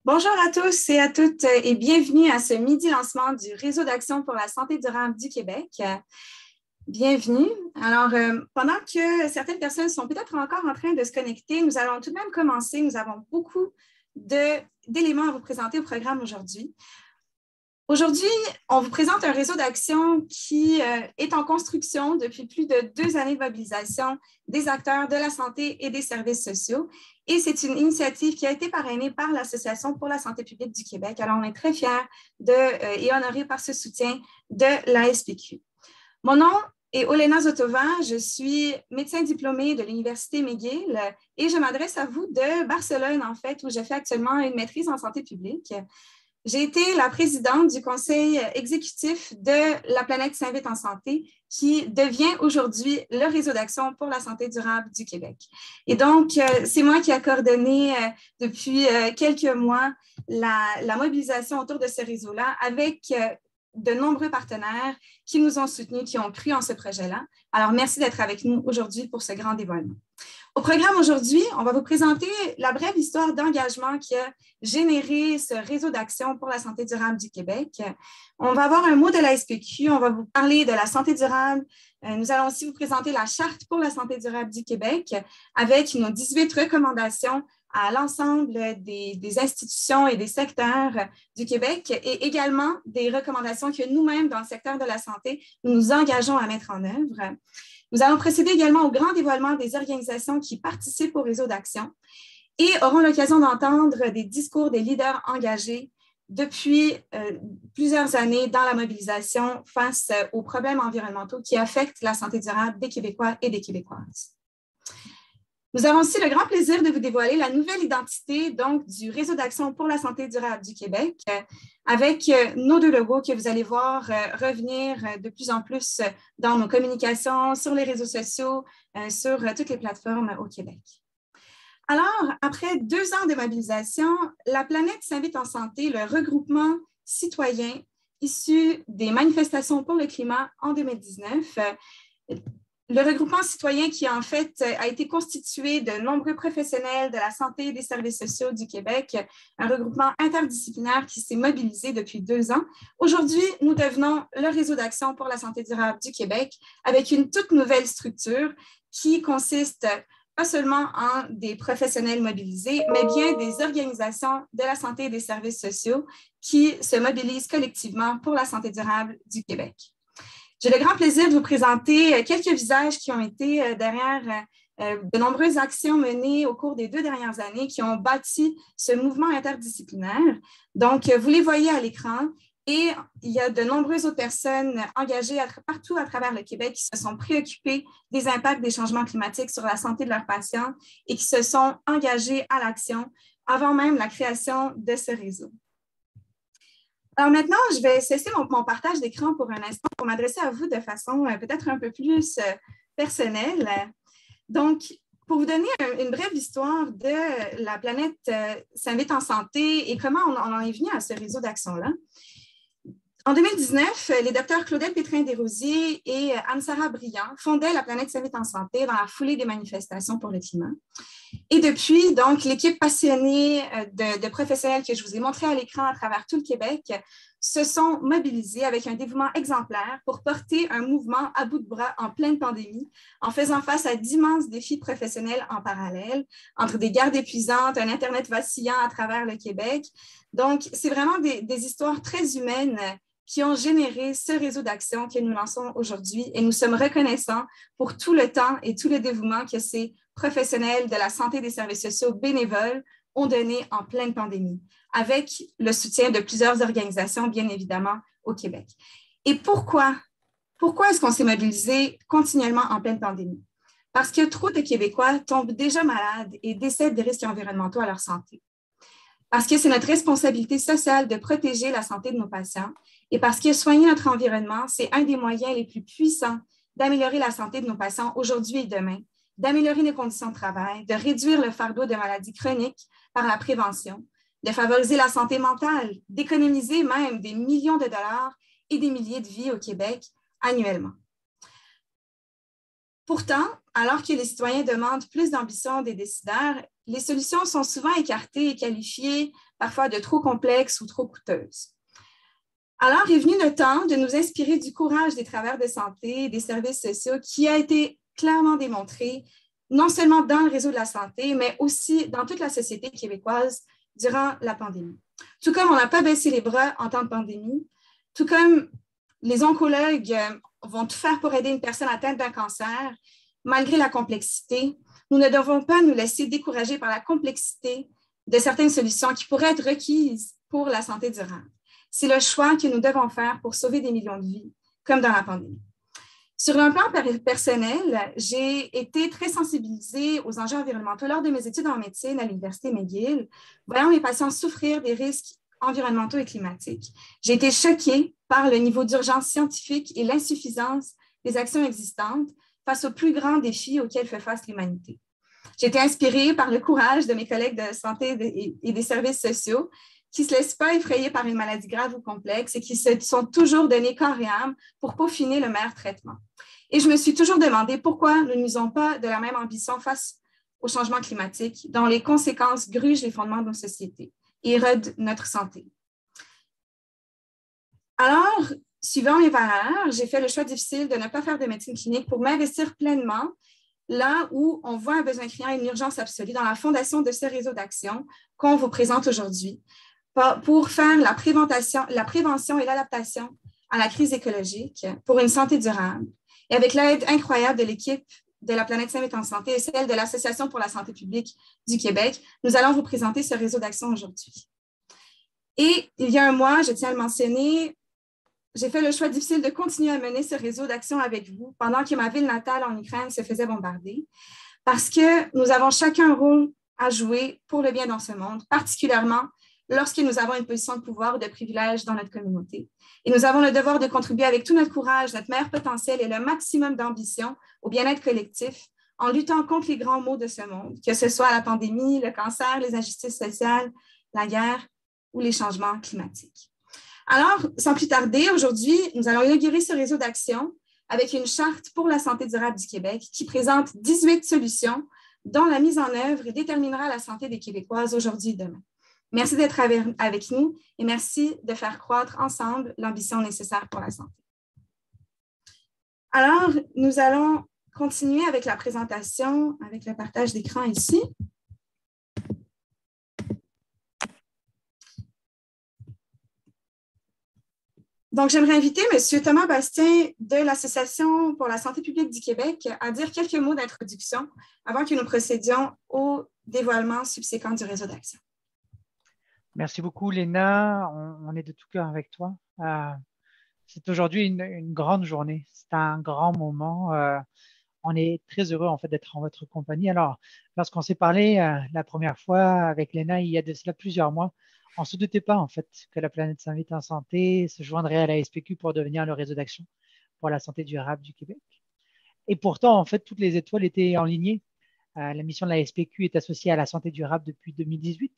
Bonjour à tous et à toutes et bienvenue à ce midi lancement du Réseau d'action pour la santé durable du Québec. Bienvenue. Alors, pendant que certaines personnes sont peut-être encore en train de se connecter, nous allons tout de même commencer. Nous avons beaucoup d'éléments à vous présenter au programme aujourd'hui. Aujourd'hui, on vous présente un réseau d'action qui est en construction depuis plus de 2 années de mobilisation des acteurs de la santé et des services sociaux. Et c'est une initiative qui a été parrainée par l'Association pour la santé publique du Québec. Alors, on est très fiers et honorés par ce soutien de l'ASPQ. Mon nom est Olena Zotova, je suis médecin diplômée de l'Université McGill et je m'adresse à vous de Barcelone, en fait, où je fais actuellement une maîtrise en santé publique. J'ai été la présidente du conseil exécutif de La Planète s'invite en santé, qui devient aujourd'hui le réseau d'action pour la santé durable du Québec. Et donc, c'est moi qui ai coordonné depuis quelques mois la mobilisation autour de ce réseau-là avec de nombreux partenaires qui nous ont soutenus, qui ont cru en ce projet-là. Alors, merci d'être avec nous aujourd'hui pour ce grand dévoilement. Au programme aujourd'hui, on va vous présenter la brève histoire d'engagement qui a généré ce réseau d'action pour la santé durable du Québec. On va avoir un mot de la SPQ, on va vous parler de la santé durable. Nous allons aussi vous présenter la Charte pour la santé durable du Québec avec nos 18 recommandations à l'ensemble des institutions et des secteurs du Québec et également des recommandations que nous-mêmes, dans le secteur de la santé, nous nous engageons à mettre en œuvre. Nous allons procéder également au grand dévoilement des organisations qui participent au réseau d'action et aurons l'occasion d'entendre des discours des leaders engagés depuis plusieurs années dans la mobilisation face aux problèmes environnementaux qui affectent la santé durable des Québécois et des Québécoises. Nous avons aussi le grand plaisir de vous dévoiler la nouvelle identité donc, du Réseau d'action pour la santé durable du Québec avec nos 2 logos que vous allez voir revenir de plus en plus dans nos communications, sur les réseaux sociaux, sur toutes les plateformes au Québec. Alors, après 2 ans de mobilisation, La Planète s'invite en santé, le regroupement citoyen issu des manifestations pour le climat en 2019. Le regroupement citoyen qui, en fait, a été constitué de nombreux professionnels de la santé et des services sociaux du Québec, un regroupement interdisciplinaire qui s'est mobilisé depuis 2 ans. Aujourd'hui, nous devenons le réseau d'action pour la santé durable du Québec avec une toute nouvelle structure qui consiste pas seulement en des professionnels mobilisés, mais bien des organisations de la santé et des services sociaux qui se mobilisent collectivement pour la santé durable du Québec. J'ai le grand plaisir de vous présenter quelques visages qui ont été derrière de nombreuses actions menées au cours des 2 dernières années qui ont bâti ce mouvement interdisciplinaire. Donc, vous les voyez à l'écran et il y a de nombreuses autres personnes engagées partout à travers le Québec qui se sont préoccupées des impacts des changements climatiques sur la santé de leurs patients et qui se sont engagées à l'action avant même la création de ce réseau. Alors maintenant, je vais cesser mon partage d'écran pour un instant pour m'adresser à vous de façon peut-être un peu plus personnelle. Donc, pour vous donner une brève histoire de La Planète s'invite en santé et comment on en est venu à ce réseau d'action-là. En 2019, les docteurs Claudette Pétrin-Desrosiers et Anne-Sara Briand fondaient La Planète s'invite en santé dans la foulée des manifestations pour le climat. Et depuis, donc, l'équipe passionnée de professionnels que je vous ai montré à l'écran à travers tout le Québec se sont mobilisés avec un dévouement exemplaire pour porter un mouvement à bout de bras en pleine pandémie, en faisant face à d'immenses défis professionnels en parallèle, entre des gardes épuisantes, un Internet vacillant à travers le Québec. Donc, c'est vraiment des histoires très humaines qui ont généré ce réseau d'action que nous lançons aujourd'hui et nous sommes reconnaissants pour tout le temps et tout le dévouement que ces professionnels de la santé et des services sociaux bénévoles ont donné en pleine pandémie, avec le soutien de plusieurs organisations, bien évidemment, au Québec. Et pourquoi est-ce qu'on s'est mobilisé continuellement en pleine pandémie? Parce que trop de Québécois tombent déjà malades et décèdent des risques environnementaux à leur santé. Parce que c'est notre responsabilité sociale de protéger la santé de nos patients et parce que soigner notre environnement, c'est un des moyens les plus puissants d'améliorer la santé de nos patients aujourd'hui et demain, d'améliorer nos conditions de travail, de réduire le fardeau de maladies chroniques par la prévention, de favoriser la santé mentale, d'économiser même des millions de dollars et des milliers de vies au Québec annuellement. Pourtant, alors que les citoyens demandent plus d'ambition des décideurs, les solutions sont souvent écartées et qualifiées parfois de trop complexes ou trop coûteuses. Alors est venu le temps de nous inspirer du courage des travailleurs de santé et des services sociaux qui a été clairement démontré, non seulement dans le réseau de la santé, mais aussi dans toute la société québécoise durant la pandémie. Tout comme on n'a pas baissé les bras en temps de pandémie, tout comme les oncologues vont tout faire pour aider une personne atteinte d'un cancer, malgré la complexité, nous ne devons pas nous laisser décourager par la complexité de certaines solutions qui pourraient être requises pour la santé durable. C'est le choix que nous devons faire pour sauver des millions de vies, comme dans la pandémie. Sur un plan personnel, j'ai été très sensibilisée aux enjeux environnementaux lors de mes études en médecine à l'Université McGill, voyant mes patients souffrir des risques environnementaux et climatiques. J'ai été choquée par le niveau d'urgence scientifique et l'insuffisance des actions existantes face aux plus grands défis auxquels fait face l'humanité. J'ai été inspirée par le courage de mes collègues de santé et des services sociaux qui ne se laissent pas effrayer par une maladie grave ou complexe et qui se sont toujours donnés corps et âme pour peaufiner le meilleur traitement. Et je me suis toujours demandé pourquoi nous n'usons pas de la même ambition face au changement climatique, dont les conséquences grugent les fondements de nos sociétés et érodent notre santé. Alors, suivant mes valeurs, j'ai fait le choix difficile de ne pas faire de médecine clinique pour m'investir pleinement là où on voit un besoin criant et une urgence absolue dans la fondation de ce réseau d'action qu'on vous présente aujourd'hui pour faire la prévention et l'adaptation à la crise écologique pour une santé durable. Et avec l'aide incroyable de l'équipe de la Planète Sainte en Santé et celle de l'Association pour la santé publique du Québec, nous allons vous présenter ce réseau d'action aujourd'hui. Et il y a un mois, je tiens à le mentionner, j'ai fait le choix difficile de continuer à mener ce réseau d'action avec vous pendant que ma ville natale en Ukraine se faisait bombarder, parce que nous avons chacun un rôle à jouer pour le bien dans ce monde, particulièrement lorsque nous avons une position de pouvoir ou de privilège dans notre communauté. Et nous avons le devoir de contribuer avec tout notre courage, notre meilleur potentiel et le maximum d'ambition au bien-être collectif en luttant contre les grands maux de ce monde, que ce soit la pandémie, le cancer, les injustices sociales, la guerre ou les changements climatiques. Alors, sans plus tarder, aujourd'hui, nous allons inaugurer ce réseau d'action avec une charte pour la santé durable du Québec qui présente 18 solutions dont la mise en œuvre déterminera la santé des Québécoises aujourd'hui et demain. Merci d'être avec nous et merci de faire croître ensemble l'ambition nécessaire pour la santé. Alors, nous allons continuer avec la présentation, avec le partage d'écran ici. Donc, j'aimerais inviter M. Thomas Bastien de l'Association pour la santé publique du Québec à dire quelques mots d'introduction avant que nous procédions au dévoilement subséquent du réseau d'action. Merci beaucoup, Léna. On est de tout cœur avec toi. C'est aujourd'hui une grande journée. C'est un grand moment. On est très heureux en fait d'être en votre compagnie. Alors, lorsqu'on s'est parlé la première fois avec Léna, il y a de cela plusieurs mois, on ne se doutait pas en fait que la Planète Sainte en Santé se joindrait à la SPQ pour devenir le réseau d'action pour la santé durable du Québec. Et pourtant, en fait, toutes les étoiles étaient alignées. La mission de la SPQ est associée à la santé durable depuis 2018.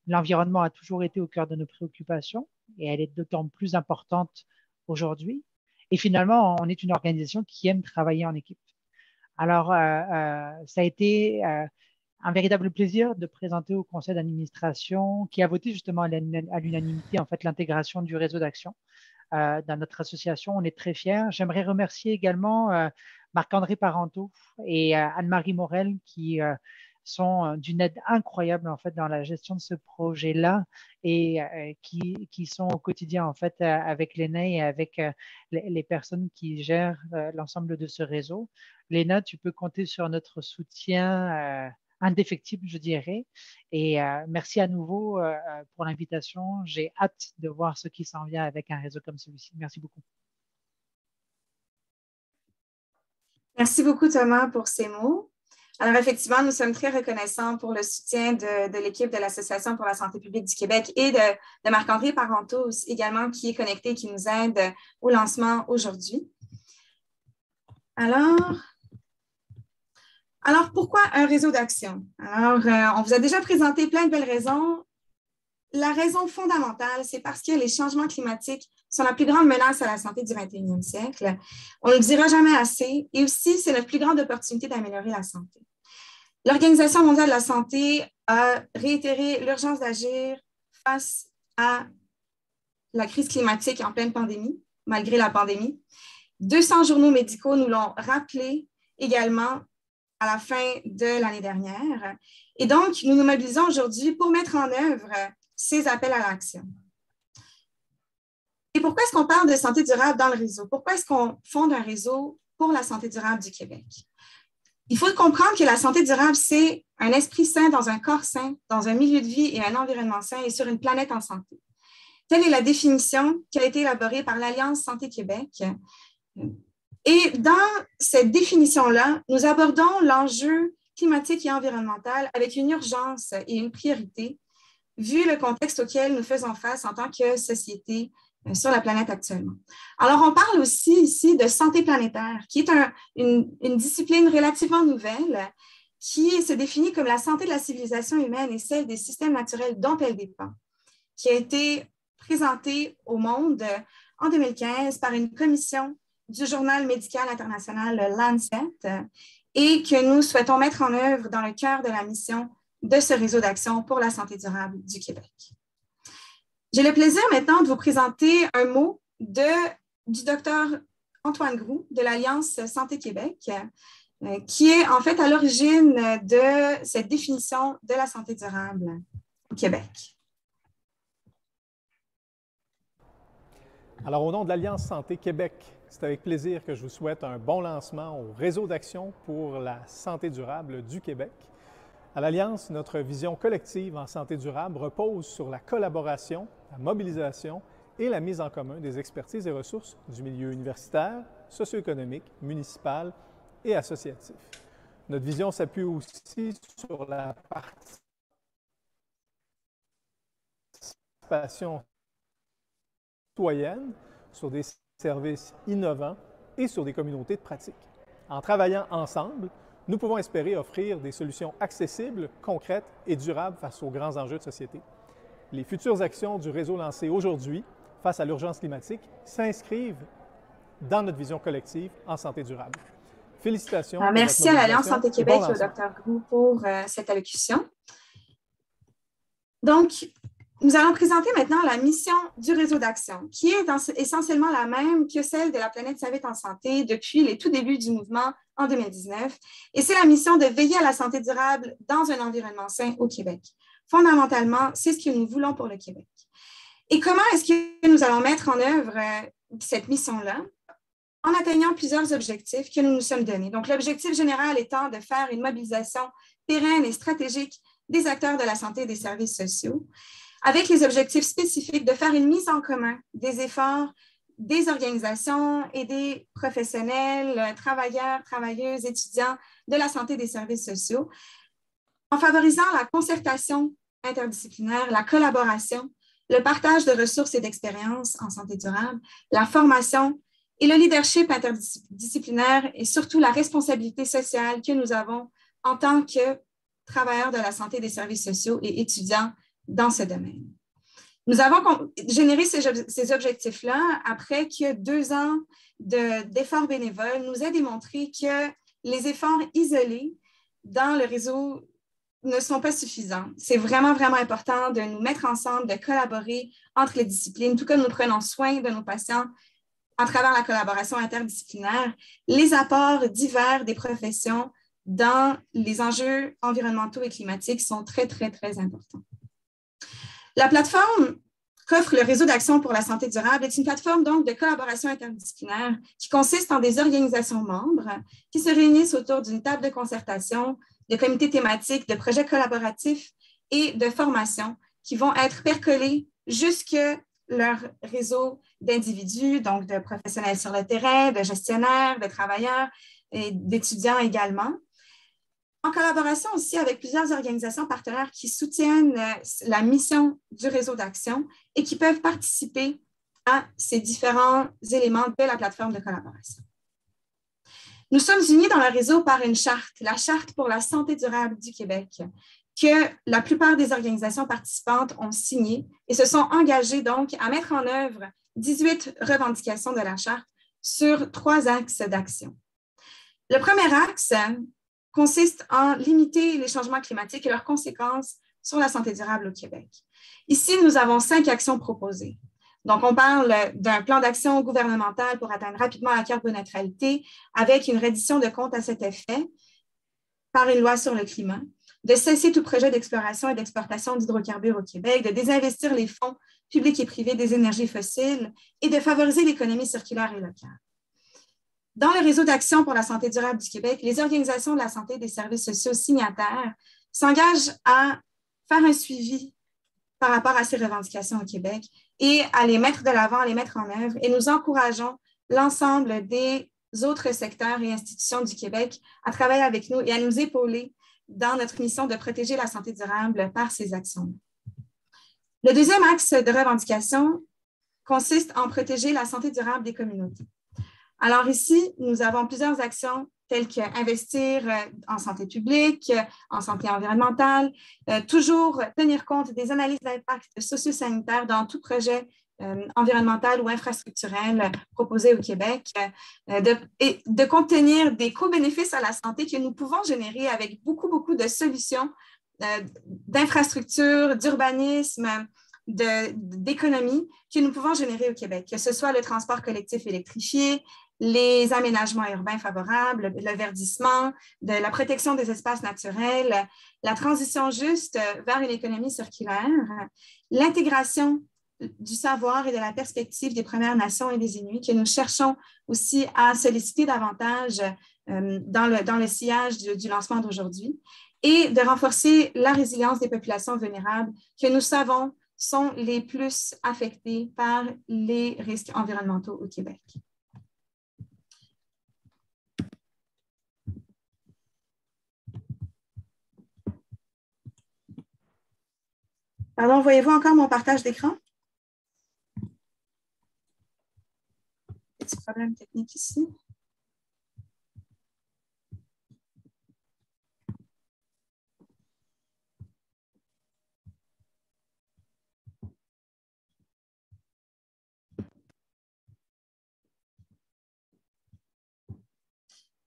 L'environnement a toujours été au cœur de nos préoccupations et elle est d'autant plus importante aujourd'hui. Et finalement, on est une organisation qui aime travailler en équipe. Alors, ça a été un véritable plaisir de présenter au conseil d'administration qui a voté justement à l'unanimité en fait l'intégration du réseau d'action dans notre association. On est très fiers. J'aimerais remercier également Marc-André Parenteau et Anne-Marie Morel qui sont d'une aide incroyable en fait dans la gestion de ce projet-là et qui sont au quotidien en fait avec l'ENA et avec les personnes qui gèrent l'ensemble de ce réseau. Léna, tu peux compter sur notre soutien indéfectible, je dirais. Et merci à nouveau pour l'invitation. J'ai hâte de voir ce qui s'en vient avec un réseau comme celui-ci. Merci beaucoup. Merci beaucoup, Thomas, pour ces mots. Alors, effectivement, nous sommes très reconnaissants pour le soutien de l'équipe de l'Association pour la santé publique du Québec et de Marc-André Parenteau également, qui est connecté et qui nous aide au lancement aujourd'hui. Alors, pourquoi un réseau d'action? Alors, on vous a déjà présenté plein de belles raisons. La raison fondamentale, c'est parce que les changements climatiques sont la plus grande menace à la santé du 21e siècle. On ne le dira jamais assez. Et aussi, c'est notre plus grande opportunité d'améliorer la santé. L'Organisation mondiale de la santé a réitéré l'urgence d'agir face à la crise climatique en pleine pandémie, malgré la pandémie. 200 journaux médicaux nous l'ont rappelé également à la fin de l'année dernière. Et donc, nous nous mobilisons aujourd'hui pour mettre en œuvre ces appels à l'action. Et pourquoi est-ce qu'on parle de santé durable dans le réseau? Pourquoi est-ce qu'on fonde un réseau pour la santé durable du Québec? Il faut comprendre que la santé durable, c'est un esprit sain dans un corps sain, dans un milieu de vie et un environnement sain et sur une planète en santé. Telle est la définition qui a été élaborée par l'Alliance Santé Québec. Et dans cette définition-là, nous abordons l'enjeu climatique et environnemental avec une urgence et une priorité, vu le contexte auquel nous faisons face en tant que société sur la planète actuellement. Alors, on parle aussi ici de santé planétaire, qui est une discipline relativement nouvelle qui se définit comme la santé de la civilisation humaine et celle des systèmes naturels dont elle dépend, qui a été présentée au monde en 2015 par une commission du journal médical international Lancet et que nous souhaitons mettre en œuvre dans le cœur de la mission de ce réseau d'action pour la santé durable du Québec. J'ai le plaisir maintenant de vous présenter un mot du docteur Antoine Groux de l'Alliance Santé Québec, qui est en fait à l'origine de cette définition de la santé durable au Québec. Alors, au nom de l'Alliance Santé Québec, c'est avec plaisir que je vous souhaite un bon lancement au réseau d'action pour la santé durable du Québec. À l'Alliance, notre vision collective en santé durable repose sur la collaboration, la mobilisation et la mise en commun des expertises et ressources du milieu universitaire, socio-économique, municipal et associatif. Notre vision s'appuie aussi sur la participation citoyenne, sur des services innovants et sur des communautés de pratique. En travaillant ensemble, nous pouvons espérer offrir des solutions accessibles, concrètes et durables face aux grands enjeux de société. Les futures actions du réseau lancé aujourd'hui face à l'urgence climatique s'inscrivent dans notre vision collective en santé durable. Félicitations. Merci à l'Alliance Santé Québec et au Dr Groux pour cette allocution. Donc, nous allons présenter maintenant la mission du réseau d'action, qui est essentiellement la même que celle de la planète Savite en santé depuis les tout débuts du mouvement en 2019. Et c'est la mission de veiller à la santé durable dans un environnement sain au Québec. Fondamentalement, c'est ce que nous voulons pour le Québec. Et comment est-ce que nous allons mettre en œuvre cette mission-là? En atteignant plusieurs objectifs que nous nous sommes donnés. Donc, l'objectif général étant de faire une mobilisation pérenne et stratégique des acteurs de la santé et des services sociaux, avec les objectifs spécifiques de faire une mise en commun des efforts des organisations et des professionnels, travailleurs, travailleuses, étudiants de la santé et des services sociaux, en favorisant la concertation interdisciplinaire, la collaboration, le partage de ressources et d'expériences en santé durable, la formation et le leadership interdisciplinaire et surtout la responsabilité sociale que nous avons en tant que travailleurs de la santé et des services sociaux et étudiants dans ce domaine. Nous avons généré ces objectifs-là après que 2 ans d'efforts bénévoles nous aient démontré que les efforts isolés dans le réseau ne sont pas suffisants. C'est vraiment, vraiment important de nous mettre ensemble, de collaborer entre les disciplines, tout comme nous prenons soin de nos patients à travers la collaboration interdisciplinaire, les apports divers des professions dans les enjeux environnementaux et climatiques sont très, très, très importants. La plateforme qu'offre le réseau d'action pour la santé durable est une plateforme donc de collaboration interdisciplinaire qui consiste en des organisations membres qui se réunissent autour d'une table de concertation, de comités thématiques, de projets collaboratifs et de formations qui vont être percolés jusque leur réseau d'individus, donc de professionnels sur le terrain, de gestionnaires, de travailleurs et d'étudiants également. En collaboration aussi avec plusieurs organisations partenaires qui soutiennent la mission du réseau d'action et qui peuvent participer à ces différents éléments de la plateforme de collaboration. Nous sommes unis dans le réseau par une charte, la Charte pour la santé durable du Québec, que la plupart des organisations participantes ont signée et se sont engagées donc à mettre en œuvre 18 revendications de la Charte sur 3 axes d'action. Le premier axe consiste en limiter les changements climatiques et leurs conséquences sur la santé durable au Québec. Ici, nous avons 5 actions proposées. Donc, on parle d'un plan d'action gouvernemental pour atteindre rapidement la carboneutralité avec une reddition de comptes à cet effet par une loi sur le climat, de cesser tout projet d'exploration et d'exportation d'hydrocarbures au Québec, de désinvestir les fonds publics et privés des énergies fossiles et de favoriser l'économie circulaire et locale. Dans le réseau d'action pour la santé durable du Québec, les organisations de la santé et des services sociaux signataires s'engagent à faire un suivi par rapport à ces revendications au Québec et à les mettre de l'avant, à les mettre en œuvre. Et nous encourageons l'ensemble des autres secteurs et institutions du Québec à travailler avec nous et à nous épauler dans notre mission de protéger la santé durable par ces actions. Le deuxième axe de revendication consiste en protéger la santé durable des communautés. Alors ici, nous avons plusieurs actions telles qu'investir en santé publique, en santé environnementale, toujours tenir compte des analyses d'impact socio-sanitaire dans tout projet environnemental ou infrastructurel proposé au Québec, et de contenir des co-bénéfices à la santé que nous pouvons générer avec beaucoup de solutions d'infrastructures, d'urbanisme, d'économie que nous pouvons générer au Québec, que ce soit le transport collectif électrifié, les aménagements urbains favorables, le verdissement, de la protection des espaces naturels, la transition juste vers une économie circulaire, l'intégration du savoir et de la perspective des Premières Nations et des Inuits que nous cherchons aussi à solliciter davantage dans le sillage du lancement d'aujourd'hui et de renforcer la résilience des populations vulnérables que nous savons sont les plus affectées par les risques environnementaux au Québec. Pardon, voyez-vous encore mon partage d'écran? Petit problème technique ici.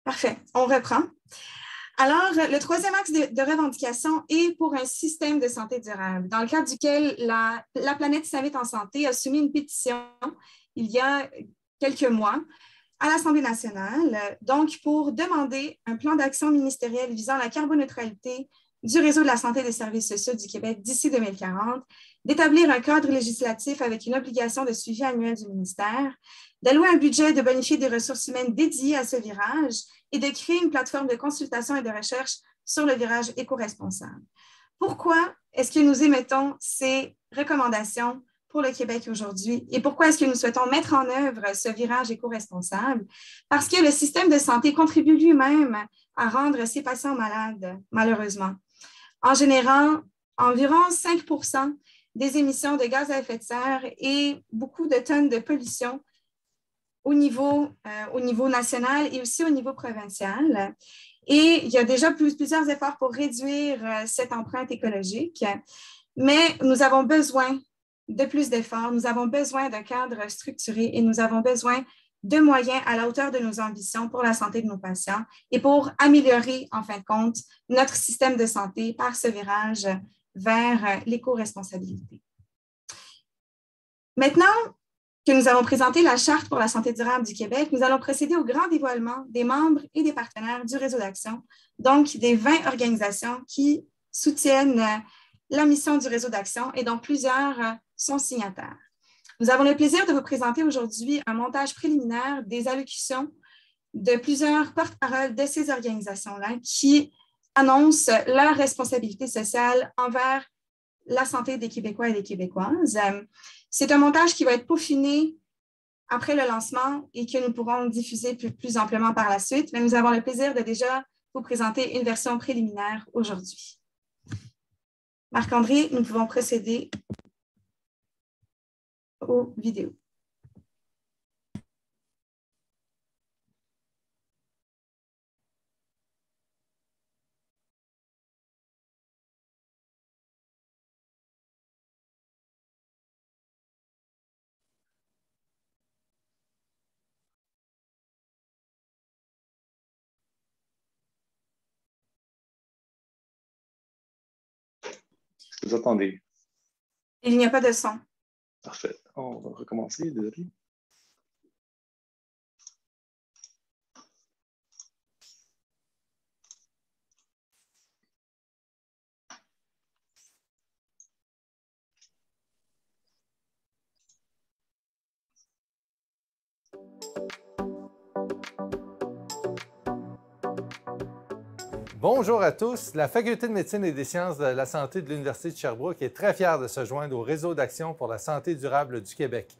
Parfait, on reprend. Alors, le troisième axe de revendication est pour un système de santé durable, dans le cadre duquel la planète s'invite en santé a soumis une pétition il y a quelques mois à l'Assemblée nationale, donc pour demander un plan d'action ministériel visant la carboneutralité du réseau de la santé et des services sociaux du Québec d'ici 2040, d'établir un cadre législatif avec une obligation de suivi annuel du ministère, d'allouer un budget, de bonifier des ressources humaines dédiées à ce virage et de créer une plateforme de consultation et de recherche sur le virage éco-responsable. Pourquoi est-ce que nous émettons ces recommandations pour le Québec aujourd'hui et pourquoi est-ce que nous souhaitons mettre en œuvre ce virage éco-responsable? Parce que le système de santé contribue lui-même à rendre ses patients malades, malheureusement, en générant environ 5% des émissions de gaz à effet de serre et beaucoup de tonnes de pollution au niveau national et aussi au niveau provincial. Et il y a déjà plusieurs efforts pour réduire cette empreinte écologique, mais nous avons besoin de plus d'efforts, nous avons besoin d'un cadre structuré et nous avons besoin de moyens à la hauteur de nos ambitions pour la santé de nos patients et pour améliorer, en fin de compte, notre système de santé par ce virage vers l'éco-responsabilité. Maintenant que nous avons présenté la Charte pour la santé durable du Québec, nous allons procéder au grand dévoilement des membres et des partenaires du réseau d'action, donc des 20 organisations qui soutiennent la mission du réseau d'action et dont plusieurs sont signataires. Nous avons le plaisir de vous présenter aujourd'hui un montage préliminaire des allocutions de plusieurs porte-paroles de ces organisations-là qui annoncent leur responsabilité sociale envers la santé des Québécois et des Québécoises. C'est un montage qui va être peaufiné après le lancement et que nous pourrons diffuser plus amplement par la suite, mais nous avons le plaisir de déjà vous présenter une version préliminaire aujourd'hui. Marc-André, nous pouvons procéder aux vidéos. Vous entendez? Il n'y a pas de son. Parfait. On va recommencer, désolé. Bonjour à tous. La Faculté de médecine et des sciences de la santé de l'Université de Sherbrooke est très fière de se joindre au Réseau d'action pour la santé durable du Québec.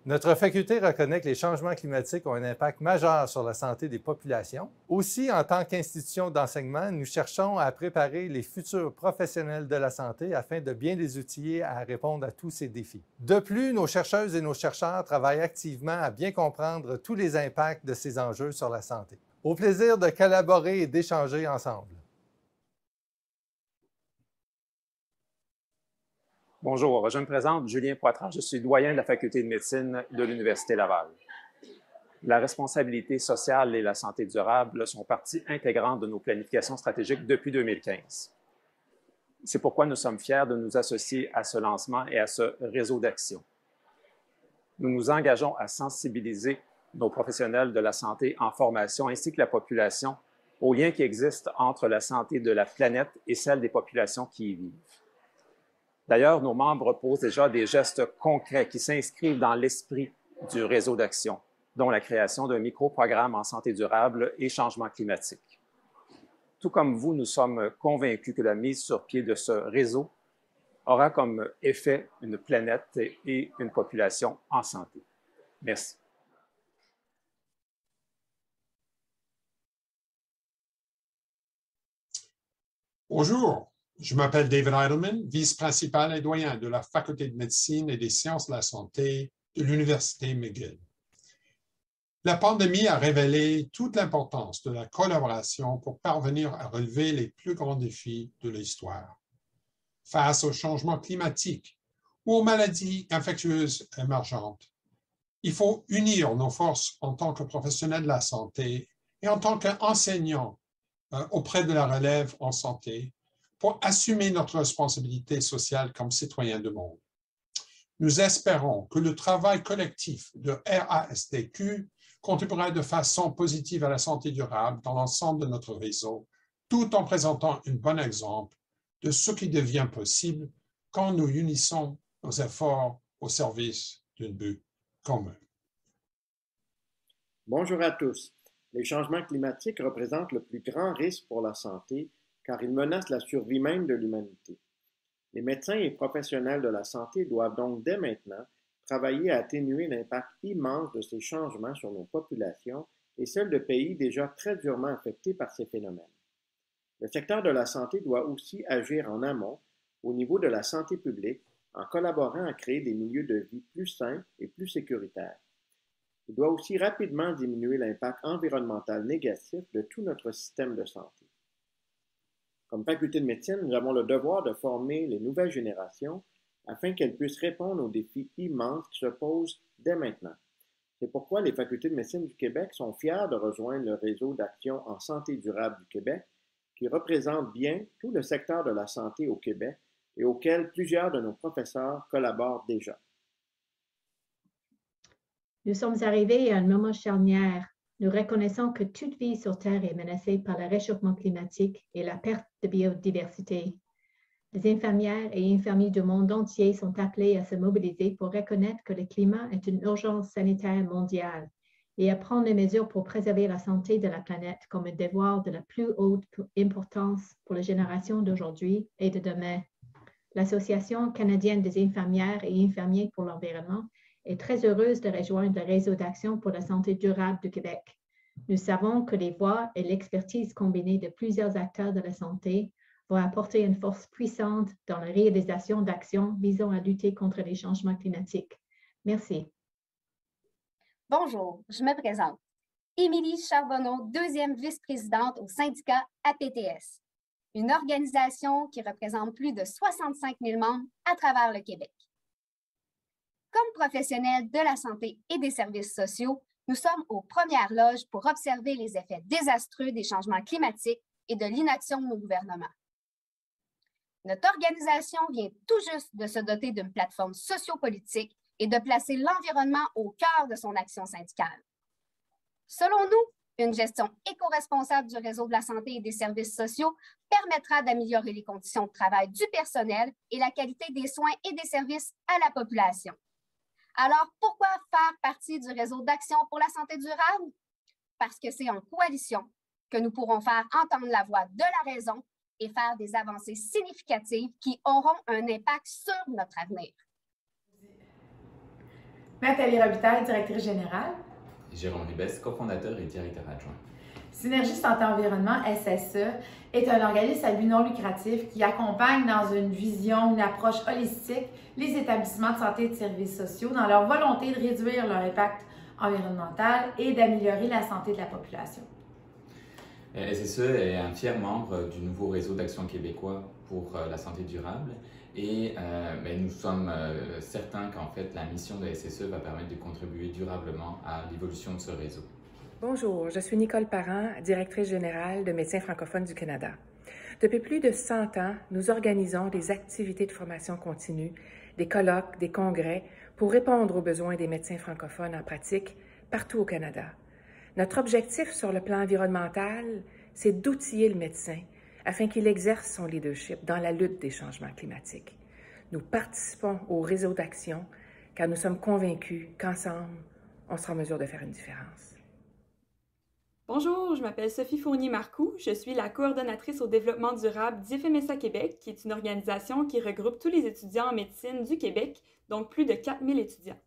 Notre faculté reconnaît que les changements climatiques ont un impact majeur sur la santé des populations. Aussi, en tant qu'institution d'enseignement, nous cherchons à préparer les futurs professionnels de la santé afin de bien les outiller à répondre à tous ces défis. De plus, nos chercheuses et nos chercheurs travaillent activement à bien comprendre tous les impacts de ces enjeux sur la santé. Au plaisir de collaborer et d'échanger ensemble. Bonjour, je me présente, Julien Poitras, je suis doyen de la Faculté de médecine de l'Université Laval. La responsabilité sociale et la santé durable sont partie intégrante de nos planifications stratégiques depuis 2015. C'est pourquoi nous sommes fiers de nous associer à ce lancement et à ce réseau d'action. Nous nous engageons à sensibiliser nos professionnels de la santé en formation ainsi que la population aux liens qui existent entre la santé de la planète et celle des populations qui y vivent. D'ailleurs, nos membres posent déjà des gestes concrets qui s'inscrivent dans l'esprit du réseau d'action, dont la création d'un micro-programme en santé durable et changement climatique. Tout comme vous, nous sommes convaincus que la mise sur pied de ce réseau aura comme effet une planète et une population en santé. Merci. Bonjour, je m'appelle David Eidelman, vice-principal et doyen de la Faculté de médecine et des sciences de la santé de l'Université McGill. La pandémie a révélé toute l'importance de la collaboration pour parvenir à relever les plus grands défis de l'histoire. Face au changement climatique ou aux maladies infectieuses émergentes, il faut unir nos forces en tant que professionnels de la santé et en tant qu'enseignants auprès de la relève en santé pour assumer notre responsabilité sociale comme citoyens du monde. Nous espérons que le travail collectif de RASTQ contribuera de façon positive à la santé durable dans l'ensemble de notre réseau, tout en présentant un bon exemple de ce qui devient possible quand nous unissons nos efforts au service d'un but commun. Bonjour à tous. Les changements climatiques représentent le plus grand risque pour la santé car ils menacent la survie même de l'humanité. Les médecins et professionnels de la santé doivent donc dès maintenant travailler à atténuer l'impact immense de ces changements sur nos populations et celles de pays déjà très durement affectés par ces phénomènes. Le secteur de la santé doit aussi agir en amont, au niveau de la santé publique, en collaborant à créer des milieux de vie plus sains et plus sécuritaires. Il doit aussi rapidement diminuer l'impact environnemental négatif de tout notre système de santé. Comme faculté de médecine, nous avons le devoir de former les nouvelles générations afin qu'elles puissent répondre aux défis immenses qui se posent dès maintenant. C'est pourquoi les facultés de médecine du Québec sont fiers de rejoindre le réseau d'action en santé durable du Québec, qui représente bien tout le secteur de la santé au Québec et auquel plusieurs de nos professeurs collaborent déjà. Nous sommes arrivés à un moment charnière. Nous reconnaissons que toute vie sur Terre est menacée par le réchauffement climatique et la perte de biodiversité. Les infirmières et infirmiers du monde entier sont appelés à se mobiliser pour reconnaître que le climat est une urgence sanitaire mondiale et à prendre des mesures pour préserver la santé de la planète comme un devoir de la plus haute importance pour les générations d'aujourd'hui et de demain. L'Association canadienne des infirmières et infirmiers pour l'environnement est très heureuse de rejoindre le réseau d'action pour la santé durable du Québec. Nous savons que les voix et l'expertise combinée de plusieurs acteurs de la santé vont apporter une force puissante dans la réalisation d'actions visant à lutter contre les changements climatiques. Merci. Bonjour, je me présente. Émilie Charbonneau, deuxième vice-présidente au syndicat APTS, une organisation qui représente plus de 65 000 membres à travers le Québec. Comme professionnels de la santé et des services sociaux, nous sommes aux premières loges pour observer les effets désastreux des changements climatiques et de l'inaction de nos gouvernements. Notre organisation vient tout juste de se doter d'une plateforme sociopolitique et de placer l'environnement au cœur de son action syndicale. Selon nous, une gestion éco-responsable du réseau de la santé et des services sociaux permettra d'améliorer les conditions de travail du personnel et la qualité des soins et des services à la population. Alors, pourquoi faire partie du réseau d'action pour la santé durable? Parce que c'est en coalition que nous pourrons faire entendre la voix de la raison et faire des avancées significatives qui auront un impact sur notre avenir. Nathalie Robitaille, directrice générale. Jérôme Ribes, cofondateur et directeur adjoint. Synergie Santé Environnement, SSE, est un organisme à but non lucratif qui accompagne dans une vision, une approche holistique, les établissements de santé et de services sociaux dans leur volonté de réduire leur impact environnemental et d'améliorer la santé de la population. SSE est un fier membre du nouveau réseau d'action québécois pour la santé durable et nous sommes certains qu'en fait la mission de SSE va permettre de contribuer durablement à l'évolution de ce réseau. Bonjour, je suis Nicole Parent, directrice générale de Médecins francophones du Canada. Depuis plus de 100 ans, nous organisons des activités de formation continue, des colloques, des congrès pour répondre aux besoins des médecins francophones en pratique partout au Canada. Notre objectif sur le plan environnemental, c'est d'outiller le médecin afin qu'il exerce son leadership dans la lutte des changements climatiques. Nous participons au réseau d'action car nous sommes convaincus qu'ensemble, on sera en mesure de faire une différence. Bonjour, je m'appelle Sophie Fournier-Marcoux. Je suis la coordonnatrice au développement durable d'IFMSA Québec, qui est une organisation qui regroupe tous les étudiants en médecine du Québec, donc plus de 4000 étudiants.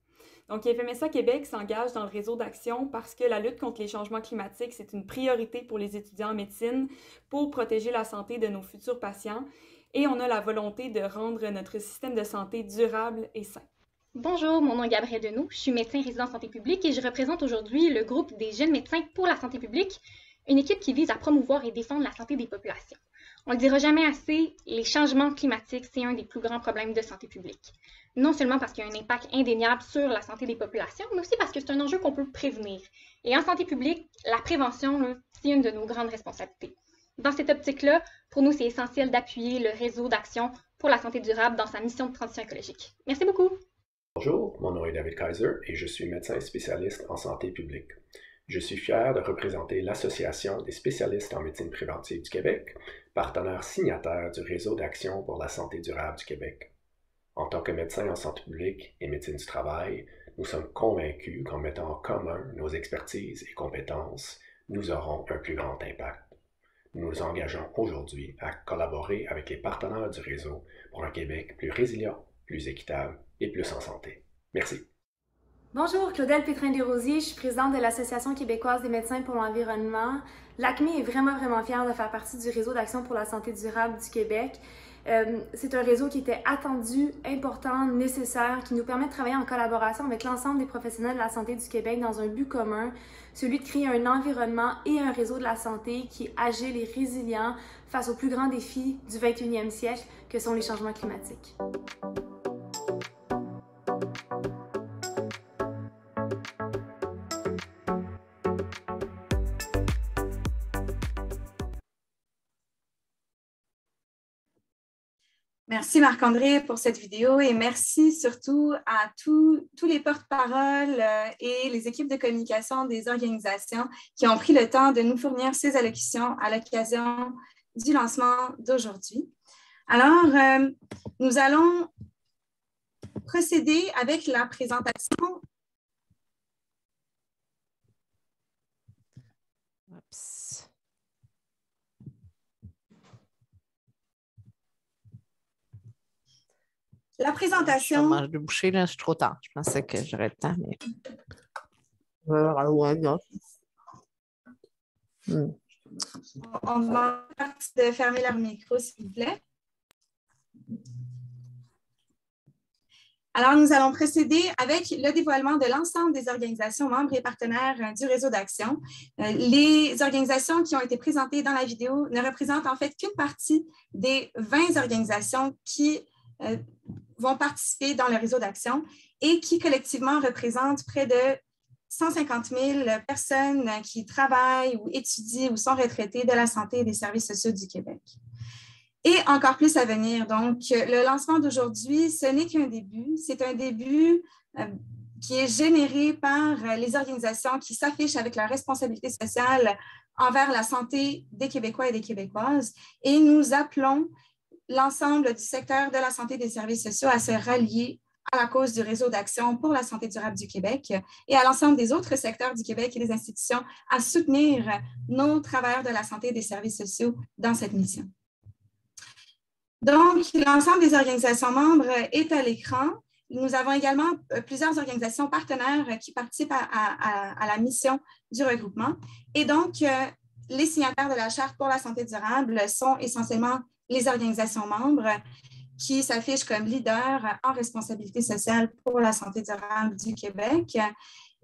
Donc, IFMSA Québec s'engage dans le réseau d'action parce que la lutte contre les changements climatiques, c'est une priorité pour les étudiants en médecine pour protéger la santé de nos futurs patients et on a la volonté de rendre notre système de santé durable et sain. Bonjour, mon nom est Gabrielle Deneau, je suis médecin résident en santé publique et je représente aujourd'hui le groupe des jeunes médecins pour la santé publique, une équipe qui vise à promouvoir et défendre la santé des populations. On ne le dira jamais assez, les changements climatiques, c'est un des plus grands problèmes de santé publique. Non seulement parce qu'il y a un impact indéniable sur la santé des populations, mais aussi parce que c'est un enjeu qu'on peut prévenir. Et en santé publique, la prévention, c'est une de nos grandes responsabilités. Dans cette optique-là, pour nous, c'est essentiel d'appuyer le réseau d'action pour la santé durable dans sa mission de transition écologique. Merci beaucoup. Bonjour, mon nom est David Kaiser et je suis médecin spécialiste en santé publique. Je suis fier de représenter l'Association des spécialistes en médecine préventive du Québec, partenaire signataire du Réseau d'action pour la santé durable du Québec. En tant que médecin en santé publique et médecine du travail, nous sommes convaincus qu'en mettant en commun nos expertises et compétences, nous aurons un plus grand impact. Nous nous engageons aujourd'hui à collaborer avec les partenaires du réseau pour un Québec plus résilient, plus équitable et plus en santé. Merci. Bonjour, Claudel Pétrin-Desrosiers, je suis présidente de l'Association québécoise des médecins pour l'environnement. L'ACME est vraiment fière de faire partie du réseau d'action pour la santé durable du Québec. C'est un réseau qui était attendu, important, nécessaire, qui nous permet de travailler en collaboration avec l'ensemble des professionnels de la santé du Québec dans un but commun, celui de créer un environnement et un réseau de la santé qui est agile et résilient face aux plus grands défis du 21e siècle que sont les changements climatiques. Merci Marc-André pour cette vidéo et merci surtout à tous les porte-paroles et les équipes de communication des organisations qui ont pris le temps de nous fournir ces allocutions à l'occasion du lancement d'aujourd'hui. Alors, nous allons procéder avec la présentation. La présentation. Je mange de boucher, là, je suis trop tard. Je pensais que j'aurais le temps, mais. On va de fermer leur micro, s'il vous plaît. Alors, nous allons procéder avec le dévoilement de l'ensemble des organisations membres et partenaires du réseau d'action. Les organisations qui ont été présentées dans la vidéo ne représentent en fait qu'une partie des 20 organisations qui vont participer dans le réseau d'action et qui collectivement représentent près de 150 000 personnes qui travaillent ou étudient ou sont retraitées de la santé et des services sociaux du Québec. et encore plus à venir. Donc, le lancement d'aujourd'hui, ce n'est qu'un début. C'est un début qui est généré par les organisations qui s'affichent avec leur responsabilité sociale envers la santé des Québécois et des Québécoises. Et nous appelons l'ensemble du secteur de la santé et des services sociaux à se rallier à la cause du Réseau d'action pour la santé durable du Québec et à l'ensemble des autres secteurs du Québec et des institutions à soutenir nos travailleurs de la santé et des services sociaux dans cette mission. Donc, l'ensemble des organisations membres est à l'écran. Nous avons également plusieurs organisations partenaires qui participent à la mission du regroupement. Et donc, les signataires de la Charte pour la santé durable sont essentiellement les organisations membres qui s'affichent comme leaders en responsabilité sociale pour la santé durable du Québec,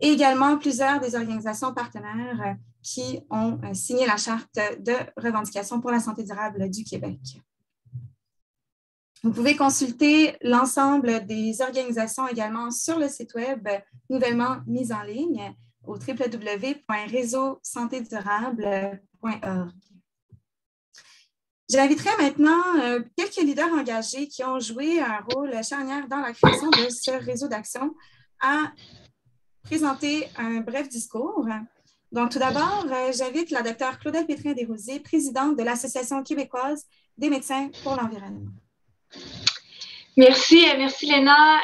et également plusieurs des organisations partenaires qui ont signé la Charte de revendication pour la santé durable du Québec. Vous pouvez consulter l'ensemble des organisations également sur le site Web nouvellement mis en ligne au www.réseausantédurable.org. J'inviterai maintenant quelques leaders engagés qui ont joué un rôle charnière dans la création de ce réseau d'action à présenter un bref discours. Donc, tout d'abord, j'invite la Dr Claudel Pétrin-Desrosiers, présidente de l'Association québécoise des médecins pour l'environnement. Merci Léna.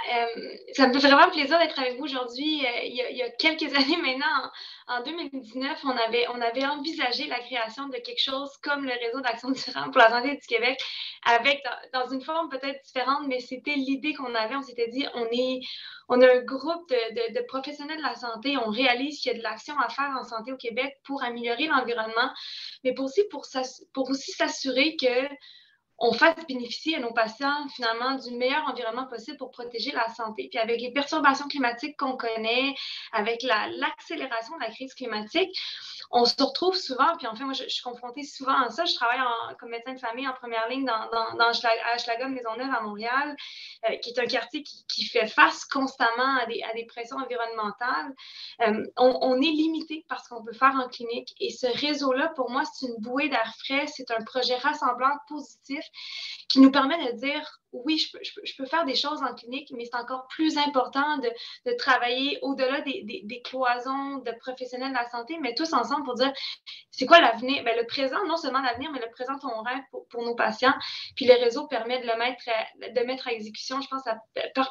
Ça me fait vraiment plaisir d'être avec vous aujourd'hui. Il y a quelques années maintenant, en 2019, on avait envisagé la création de quelque chose comme le Réseau d'action durable pour la santé du Québec, avec dans une forme peut-être différente, mais c'était l'idée qu'on avait. On s'était dit, on a un groupe de professionnels de la santé, on réalise qu'il y a de l'action à faire en santé au Québec pour améliorer l'environnement, mais pour aussi s'assurer que on fasse bénéficier à nos patients, finalement, du meilleur environnement possible pour protéger la santé. Puis avec les perturbations climatiques qu'on connaît, avec l'accélération de la crise climatique, on se retrouve souvent, puis en fait, moi, je suis confrontée souvent à ça. Je travaille comme médecin de famille en première ligne à Hochelaga-Maisonneuve à Montréal, qui est un quartier qui fait face constamment à des pressions environnementales. On est limité par ce qu'on peut faire en clinique. Et ce réseau-là, pour moi, c'est une bouée d'air frais. C'est un projet rassemblant positif qui nous permet de dire oui, je peux faire des choses en clinique, mais c'est encore plus important de travailler au-delà des cloisons de professionnels de la santé, mais tous ensemble pour dire c'est quoi l'avenir? Bien, le présent, non seulement l'avenir, mais le présent, on rêve pour nos patients. Puis le réseau permet de mettre à exécution, je pense,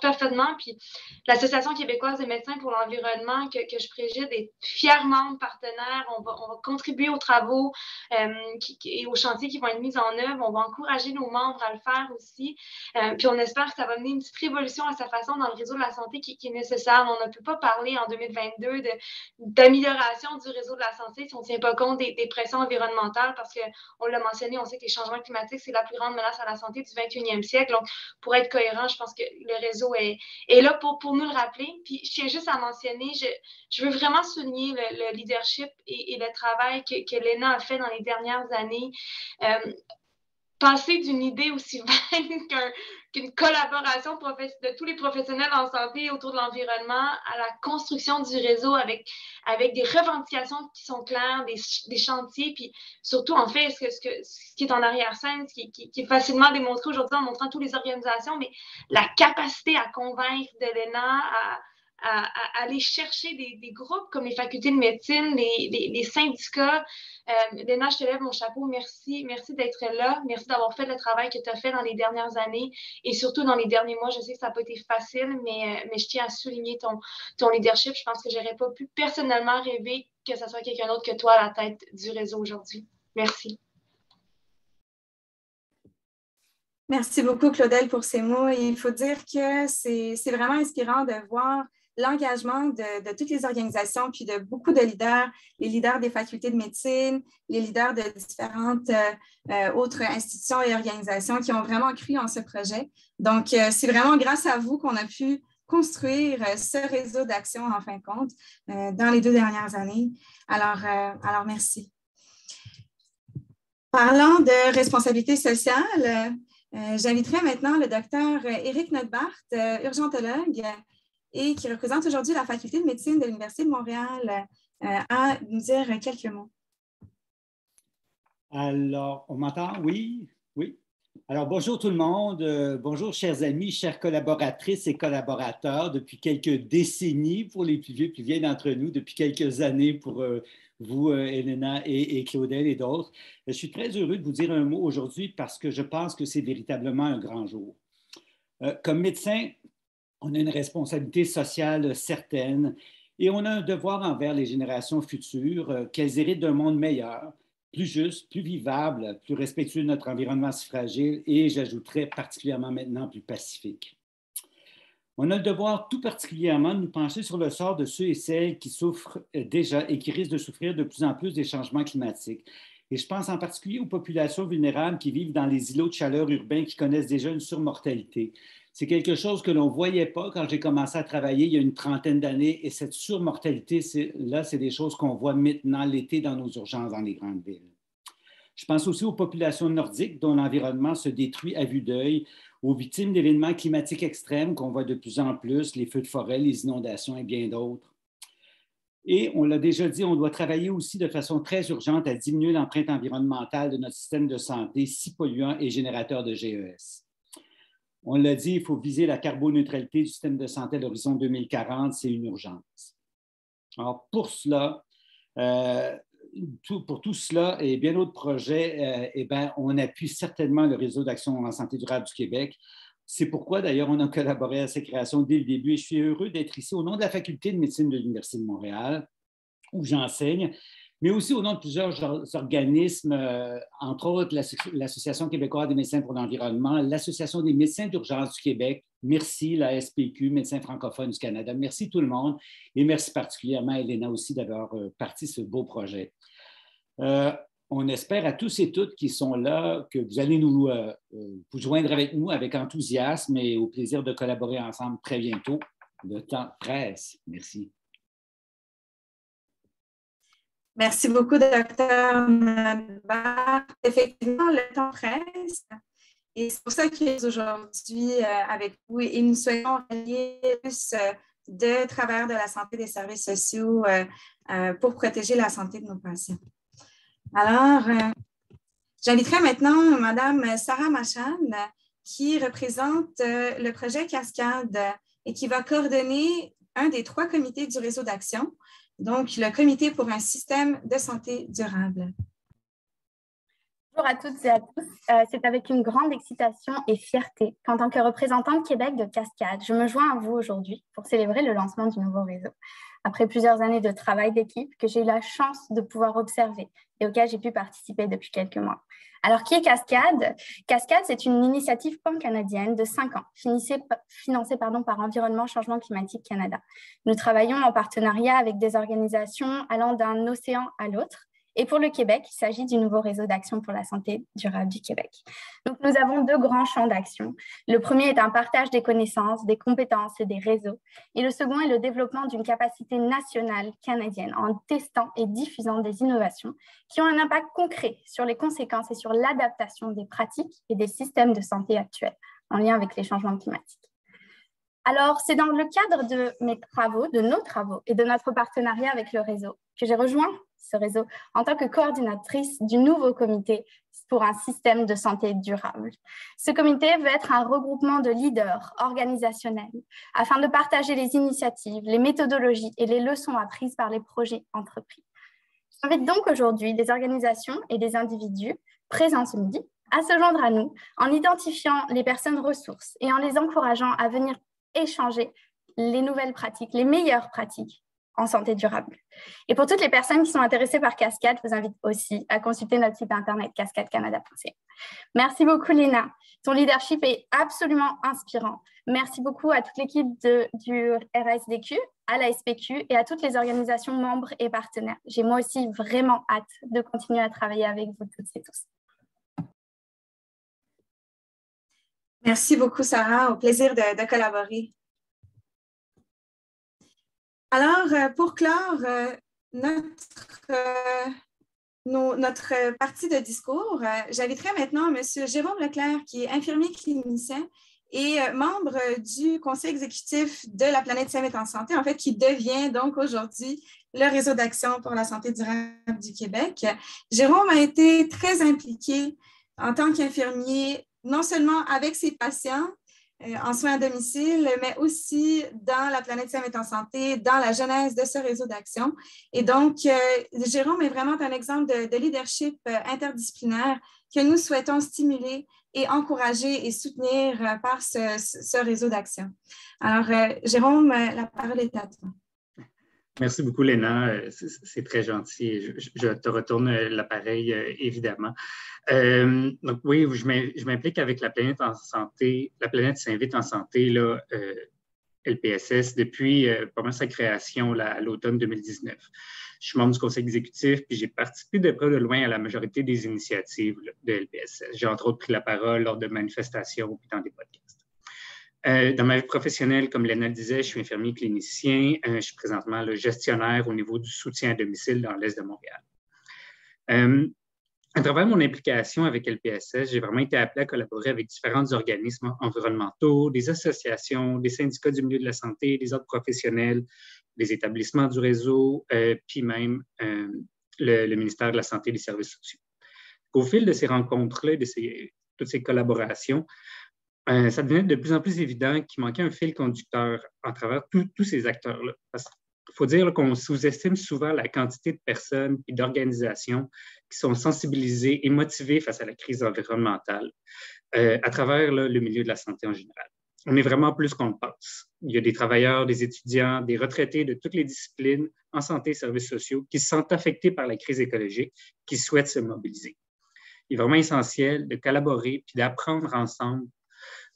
parfaitement. Puis l'Association québécoise des médecins pour l'environnement que je préside est fièrement partenaire. On va contribuer aux travaux et aux chantiers qui vont être mis en œuvre. On va encourager nos membres à le faire aussi. Puis on espère que ça va mener une petite révolution à sa façon dans le réseau de la santé qui est nécessaire. On ne peut pas parler en 2022 d'amélioration du réseau de la santé si on ne tient pas compte des pressions environnementales parce qu'on l'a mentionné, on sait que les changements climatiques, c'est la plus grande menace à la santé du 21e siècle. Donc, pour être cohérent, je pense que le réseau est là pour nous le rappeler. Puis je tiens juste à mentionner, je veux vraiment souligner le leadership et le travail que Léna a fait dans les dernières années. Passer d'une idée aussi vaine qu'une collaboration de tous les professionnels en santé autour de l'environnement à la construction du réseau avec des revendications qui sont claires, des chantiers, puis surtout, en fait, ce qui est en arrière-scène, ce qui est facilement démontré aujourd'hui en montrant toutes les organisations, mais la capacité à convaincre de Léna, à aller chercher des groupes comme les facultés de médecine, les syndicats. Léna, je te lève mon chapeau. Merci d'être là. Merci d'avoir fait le travail que tu as fait dans les dernières années et surtout dans les derniers mois. Je sais que ça n'a pas été facile, mais je tiens à souligner ton leadership. Je pense que je n'aurais pas pu personnellement rêver que ce soit quelqu'un d'autre que toi à la tête du réseau aujourd'hui. Merci. Merci beaucoup, Claudel, pour ces mots. Et il faut dire que c'est vraiment inspirant de voir l'engagement de toutes les organisations, puis de beaucoup de leaders, les leaders des facultés de médecine, les leaders de différentes autres institutions et organisations qui ont vraiment cru en ce projet. Donc, c'est vraiment grâce à vous qu'on a pu construire ce réseau d'action, en fin de compte, dans les 2 dernières années. Alors merci. Parlant de responsabilité sociale, j'inviterai maintenant le docteur Éric Notbart, urgentologue, et qui représente aujourd'hui la faculté de médecine de l'Université de Montréal, à nous dire quelques mots. Alors, on m'entend? Oui. Alors, bonjour tout le monde. Bonjour, chers amis, chères collaboratrices et collaborateurs. Depuis quelques décennies pour les plus vieux d'entre nous, depuis quelques années pour vous, Elena et Claudel et d'autres. Je suis très heureux de vous dire un mot aujourd'hui parce que je pense que c'est véritablement un grand jour. Comme médecin, on a une responsabilité sociale certaine et on a un devoir envers les générations futures qu'elles héritent d'un monde meilleur, plus juste, plus vivable, plus respectueux de notre environnement si fragile et, j'ajouterais, particulièrement maintenant, plus pacifique. On a le devoir tout particulièrement de nous pencher sur le sort de ceux et celles qui souffrent déjà et qui risquent de souffrir de plus en plus des changements climatiques. Et je pense en particulier aux populations vulnérables qui vivent dans les îlots de chaleur urbains qui connaissent déjà une surmortalité. C'est quelque chose que l'on ne voyait pas quand j'ai commencé à travailler il y a une trentaine d'années et cette surmortalité-là, c'est des choses qu'on voit maintenant l'été dans nos urgences dans les grandes villes. Je pense aussi aux populations nordiques dont l'environnement se détruit à vue d'œil, aux victimes d'événements climatiques extrêmes qu'on voit de plus en plus, les feux de forêt, les inondations et bien d'autres. Et on l'a déjà dit, on doit travailler aussi de façon très urgente à diminuer l'empreinte environnementale de notre système de santé si polluant et générateur de GES. On l'a dit, il faut viser la carboneutralité du système de santé à l'horizon 2040, c'est une urgence. Alors, pour cela, pour tout cela et bien d'autres projets, on appuie certainement le Réseau d'action en santé durable du Québec. C'est pourquoi, d'ailleurs, on a collaboré à sa création dès le début et je suis heureux d'être ici au nom de la Faculté de médecine de l'Université de Montréal, où j'enseigne, mais aussi au nom de plusieurs organismes, entre autres l'Association québécoise des médecins pour l'environnement, l'Association des médecins d'urgence du Québec, merci la SPQ, Médecins francophones du Canada, merci tout le monde et merci particulièrement à Elena aussi d'avoir parti ce beau projet. On espère à tous et toutes qui sont là que vous allez vous joindre avec nous avec enthousiasme et au plaisir de collaborer ensemble très bientôt. Le temps presse. Merci. Merci beaucoup, Dr. Nadebar. Effectivement, le temps presse et c'est pour ça qu'il est aujourd'hui avec vous et nous souhaitons relier plus de travers de la santé des services sociaux pour protéger la santé de nos patients. Alors, j'inviterai maintenant Mme Sarah Machan qui représente le projet Cascade et qui va coordonner un des 3 comités du réseau d'action, donc le comité pour un système de santé durable. Bonjour à toutes et à tous. C'est avec une grande excitation et fierté qu'en tant que représentante Québec de Cascade, je me joins à vous aujourd'hui pour célébrer le lancement du nouveau réseau. Après plusieurs années de travail d'équipe que j'ai eu la chance de pouvoir observer et auquel j'ai pu participer depuis quelques mois. Alors, qui est Cascade? Cascade, c'est une initiative pan-canadienne de 5 ans, financée par Environnement Changement Climatique Canada. Nous travaillons en partenariat avec des organisations allant d'un océan à l'autre. Et pour le Québec, il s'agit du nouveau réseau d'action pour la santé durable du Québec. Donc, nous avons 2 grands champs d'action. Le premier est un partage des connaissances, des compétences et des réseaux. Et le second est le développement d'une capacité nationale canadienne en testant et diffusant des innovations qui ont un impact concret sur les conséquences et sur l'adaptation des pratiques et des systèmes de santé actuels en lien avec les changements climatiques. Alors, c'est dans le cadre de mes travaux, de nos travaux et de notre partenariat avec le réseau que j'ai rejoint ce réseau en tant que coordinatrice du nouveau comité pour un système de santé durable. Ce comité veut être un regroupement de leaders organisationnels afin de partager les initiatives, les méthodologies et les leçons apprises par les projets entrepris. J'invite donc aujourd'hui des organisations et des individus présents ce midi à se joindre à nous en identifiant les personnes ressources et en les encourageant à venir échanger les nouvelles pratiques, les meilleures pratiques en santé durable. Et pour toutes les personnes qui sont intéressées par Cascade, je vous invite aussi à consulter notre site internet cascadecanada.ca. Merci beaucoup, Léna. Ton leadership est absolument inspirant. Merci beaucoup à toute l'équipe du RSDQ, à la SPQ et à toutes les organisations membres et partenaires. J'ai moi aussi vraiment hâte de continuer à travailler avec vous toutes et tous. Merci beaucoup, Sarah. Au plaisir de collaborer. Alors, pour clore notre partie de discours, j'inviterai maintenant M. Jérôme Leclerc, qui est infirmier clinicien et membre du conseil exécutif de la planète Saint-Met en santé, en fait, qui devient donc aujourd'hui le réseau d'action pour la santé durable du Québec. Jérôme a été très impliqué en tant qu'infirmier non seulement avec ses patients en soins à domicile, mais aussi dans la planète Siam est en santé, dans la genèse de ce réseau d'action. Et donc, Jérôme est vraiment un exemple de leadership interdisciplinaire que nous souhaitons stimuler et encourager et soutenir par ce réseau d'action. Alors, Jérôme, la parole est à toi. Merci beaucoup, Léna. C'est très gentil. Je te retourne l'appareil, évidemment. Donc, oui, je m'implique avec la planète en santé. La planète s'invite en santé, là, LPSS, depuis pas mal sa création là, à l'automne 2019. Je suis membre du conseil exécutif, puis j'ai participé de près ou de loin à la majorité des initiatives là, de LPSS. J'ai entre autres pris la parole lors de manifestations puis dans des podcasts. Dans ma vie professionnelle, comme Léna le disait, je suis infirmier clinicien. Je suis présentement le gestionnaire au niveau du soutien à domicile dans l'Est de Montréal. À travers mon implication avec LPSS, j'ai vraiment été appelé à collaborer avec différents organismes environnementaux, des associations, des syndicats du milieu de la santé, des ordres professionnels, des établissements du réseau, puis même le ministère de la Santé et des Services sociaux. Au fil de ces rencontres-là, de toutes ces collaborations, ça devenait de plus en plus évident qu'il manquait un fil conducteur à travers tous ces acteurs-là. Parce qu'il faut dire qu'on sous-estime souvent la quantité de personnes et d'organisations qui sont sensibilisées et motivées face à la crise environnementale à travers le milieu de la santé en général. On est vraiment plus qu'on le pense. Il y a des travailleurs, des étudiants, des retraités de toutes les disciplines en santé et services sociaux qui se sentent affectés par la crise écologique, qui souhaitent se mobiliser. Il est vraiment essentiel de collaborer puis d'apprendre ensemble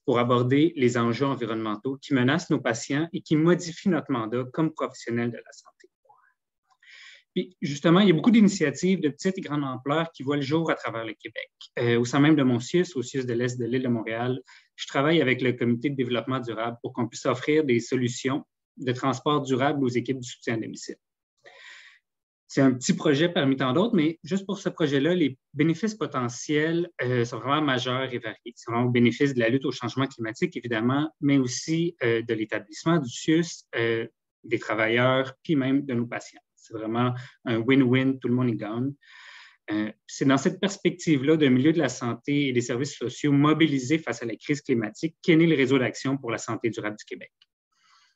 pour aborder les enjeux environnementaux qui menacent nos patients et qui modifient notre mandat comme professionnels de la santé. Puis, justement, il y a beaucoup d'initiatives de petite et grande ampleur qui voient le jour à travers le Québec. Au sein même de mon CIUS, au CIUS de l'Est de l'île de Montréal, je travaille avec le Comité de développement durable pour qu'on puisse offrir des solutions de transport durable aux équipes du soutien à domicile. C'est un petit projet parmi tant d'autres, mais juste pour ce projet-là, les bénéfices potentiels sont vraiment majeurs et variés. C'est vraiment au bénéfice de la lutte au changement climatique, évidemment, mais aussi de l'établissement du CIUS, des travailleurs, puis même de nos patients. C'est vraiment un win-win, tout le monde y gagne. C'est dans cette perspective-là d'un milieu de la santé et des services sociaux mobilisés face à la crise climatique qu'est né le Réseau d'action pour la santé durable du Québec.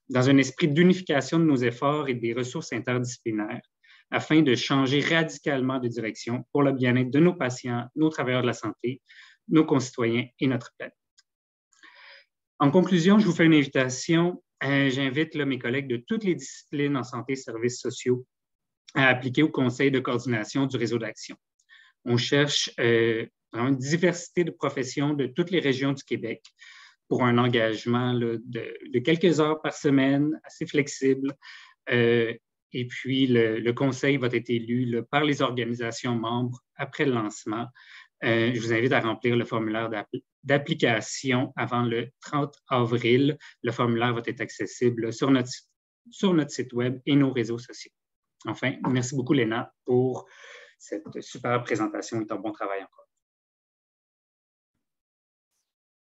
Dans un esprit d'unification de nos efforts et des ressources interdisciplinaires, afin de changer radicalement de direction pour le bien-être de nos patients, nos travailleurs de la santé, nos concitoyens et notre planète. En conclusion, je vous fais une invitation. J'invite mes collègues de toutes les disciplines en santé et services sociaux à appliquer au Conseil de coordination du Réseau d'action. On cherche vraiment une diversité de professions de toutes les régions du Québec pour un engagement de quelques heures par semaine, assez flexible. Et puis, le conseil va être élu par les organisations membres après le lancement. Je vous invite à remplir le formulaire d'application avant le 30 avril. Le formulaire va être accessible sur notre site web et nos réseaux sociaux. Enfin, merci beaucoup, Léna, pour cette super présentation et ton bon travail encore.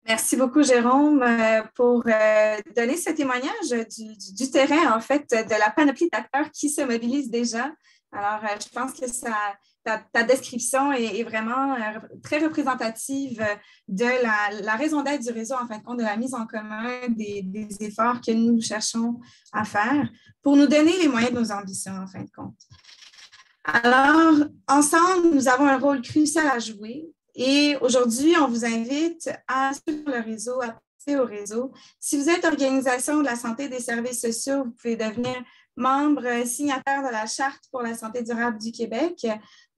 Merci beaucoup, Jérôme, pour donner ce témoignage du terrain, en fait, de la panoplie d'acteurs qui se mobilisent déjà. Alors, je pense que ta description est vraiment très représentative de la raison d'être du réseau, en fin de compte, de la mise en commun des efforts que nous cherchons à faire pour nous donner les moyens de nos ambitions, en fin de compte. Alors, ensemble, nous avons un rôle crucial à jouer. Et aujourd'hui, on vous invite à suivre le réseau, à participer au réseau. Si vous êtes organisation de la santé et des services sociaux, vous pouvez devenir membre signataire de la Charte pour la santé durable du Québec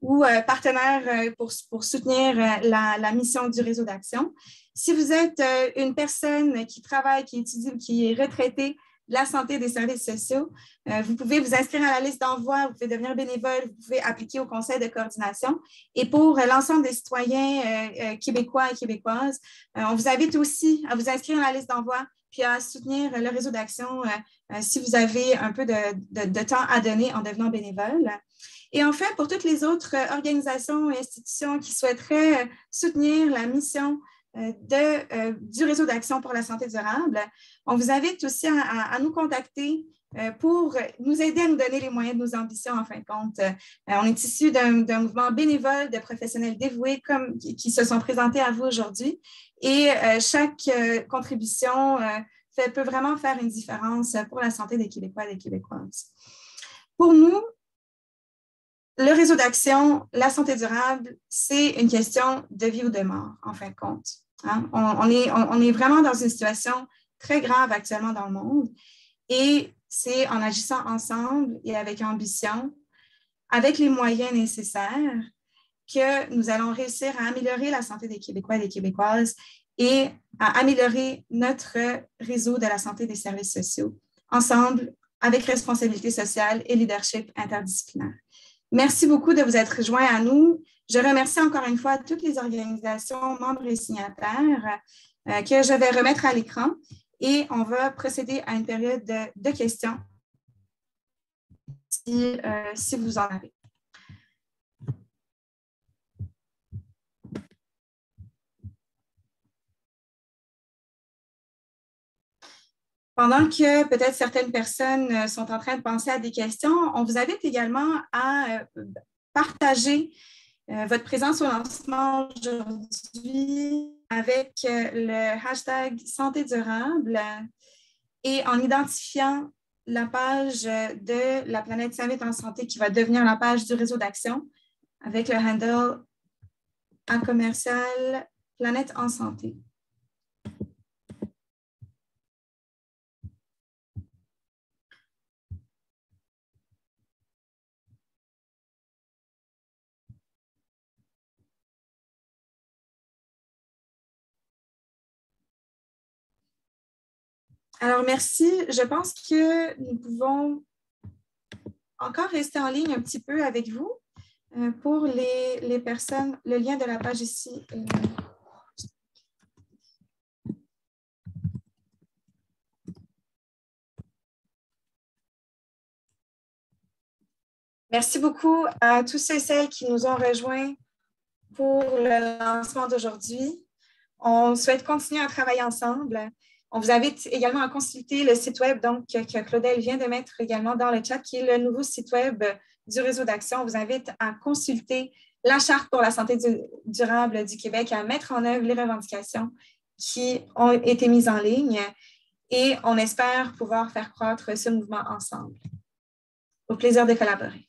ou partenaire pour soutenir la mission du réseau d'action. Si vous êtes une personne qui travaille, qui étudie ou qui est retraitée de la santé et des services sociaux, vous pouvez vous inscrire à la liste d'envoi, vous pouvez devenir bénévole, vous pouvez appliquer au conseil de coordination. Et pour l'ensemble des citoyens québécois et québécoises, on vous invite aussi à vous inscrire à la liste d'envoi puis à soutenir le réseau d'action si vous avez un peu de temps à donner en devenant bénévole. Et enfin, pour toutes les autres organisations et institutions qui souhaiteraient soutenir la mission du réseau d'action pour la santé durable. On vous invite aussi à nous contacter pour nous aider à nous donner les moyens de nos ambitions, en fin de compte. On est issu d'un mouvement bénévole de professionnels dévoués qui se sont présentés à vous aujourd'hui. Et chaque contribution peut vraiment faire une différence pour la santé des Québécois et des Québécoises. Pour nous, le réseau d'action, la santé durable, c'est une question de vie ou de mort, en fin de compte. Hein? On est vraiment dans une situation très grave actuellement dans le monde et c'est en agissant ensemble et avec ambition, avec les moyens nécessaires, que nous allons réussir à améliorer la santé des Québécois et des Québécoises et à améliorer notre réseau de la santé des services sociaux, ensemble, avec responsabilité sociale et leadership interdisciplinaire. Merci beaucoup de vous être joints à nous. Je remercie encore une fois toutes les organisations, membres et signataires que je vais remettre à l'écran et on va procéder à une période de questions si vous en avez. Pendant que peut-être certaines personnes sont en train de penser à des questions, on vous invite également à partager votre présence au lancement aujourd'hui avec le hashtag Santé durable et en identifiant la page de la planète Summit en santé qui va devenir la page du réseau d'action avec le handle @ Planète en santé. Alors, merci. Je pense que nous pouvons encore rester en ligne un petit peu avec vous pour les personnes. Le lien de la page ici. Merci beaucoup à tous ceux et celles qui nous ont rejoints pour le lancement d'aujourd'hui. On souhaite continuer à travailler ensemble. On vous invite également à consulter le site web donc, que Claudel vient de mettre également dans le chat, qui est le nouveau site web du réseau d'action. On vous invite à consulter la Charte pour la santé durable du Québec, à mettre en œuvre les revendications qui ont été mises en ligne et on espère pouvoir faire croître ce mouvement ensemble. Au plaisir de collaborer.